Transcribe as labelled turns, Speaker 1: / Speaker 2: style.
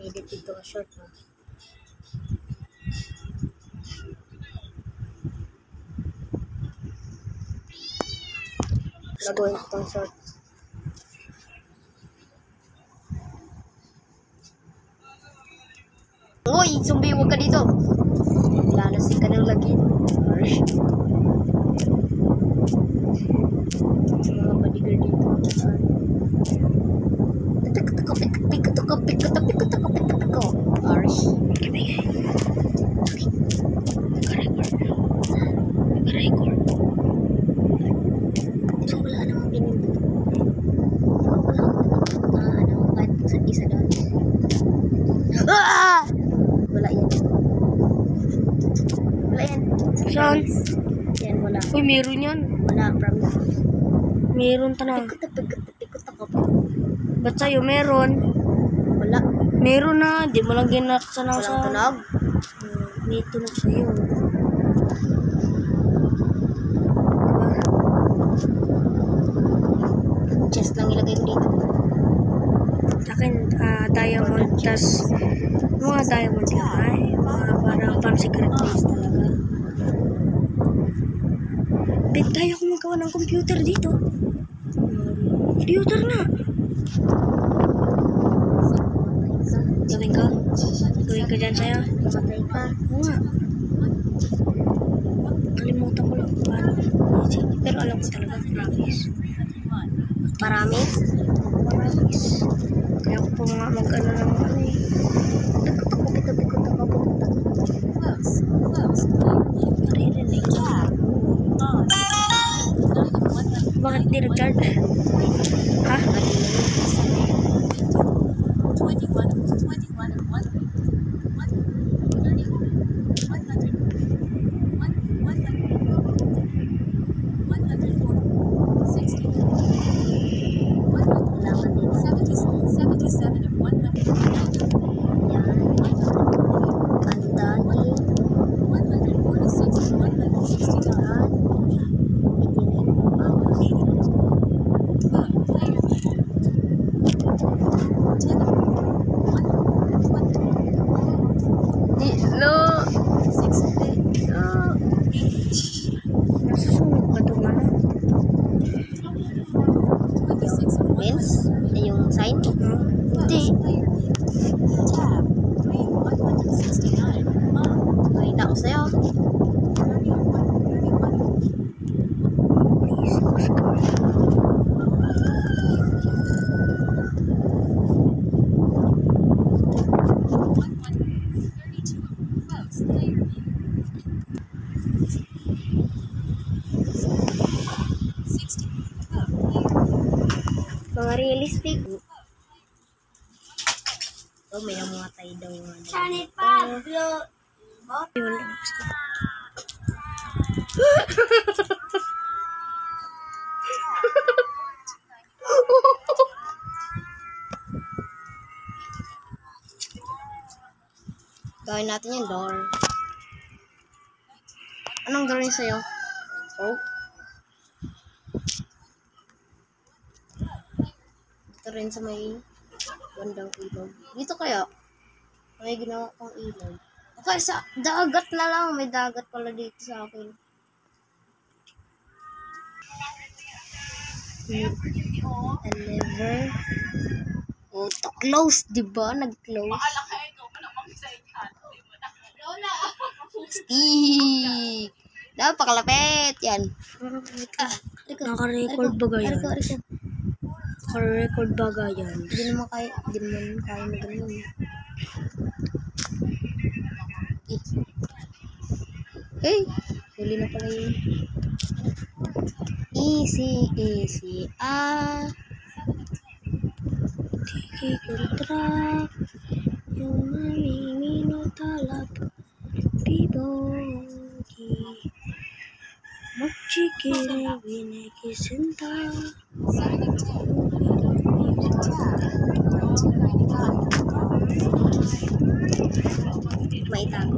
Speaker 1: Edit dito ka short ha. Gagawin ko itong short. Uy! Zombie! Huwag ka dito! Lalasing ka ng lagi. Mga bodyguard dito. Piko. Arsh. Naka-record. So, wala namang pinindot. Kahit isa doon. Ah! Wala yan.
Speaker 2: Saan?
Speaker 1: Yan, wala.
Speaker 2: Uy, meron yan.
Speaker 1: Wala, promise.
Speaker 2: Meron tanong.
Speaker 1: Pikot ako.
Speaker 2: Ba't sa'yo meron?
Speaker 1: Wala.
Speaker 2: Meron na. Di mo lang ginaksan
Speaker 1: Walang
Speaker 2: sa...
Speaker 1: tunog.
Speaker 2: May tunog sa'yo.
Speaker 1: Chest lang ilagay ko dito.
Speaker 2: Sa akin, diamond. Tas, mga diamond lang ay. Mga parang pang secret place talaga. Bet, kaya ko magawa ng computer dito. Computer na. Gawin ka? Gawin ka dyan sa'yo?
Speaker 1: Mamatay ka.
Speaker 2: Oo nga. Kalimutan ko lang kung paano. Pero alam ko talaga, promise.
Speaker 1: Paramis.
Speaker 2: Promise. Kaya ko po nga mag-ano ng ano eh.
Speaker 1: Pikot ako.
Speaker 2: Naririnig ko. Bakit di recharge? Ha? Nasusunog ba itong ano?
Speaker 1: Means? Yung sign?
Speaker 2: Hindi.
Speaker 1: Pakita ko sa'yo. Mga realistic. Oh, may namatay daw.
Speaker 2: Ay, wala. Basta.
Speaker 1: Gawin natin yung door. Anong door yun sa'yo? Oh. Dito rin sa may bandang ilog. Dito kaya? May ginawa kong ilog. Okay, sa dagat na lang. May dagat pala dito sa akin. A lever. Oh, to close, diba? Nag-close. Stick. Napakalapit. Yan.
Speaker 2: Naka-record ba yan? Naka-record ba yan?
Speaker 1: Hindi naman kaya na ganun. Hey, huli na pala yun. Easy.
Speaker 2: Tikikontra yung mamimino talap pibogi magchikiri winikisinta.
Speaker 1: Maitago.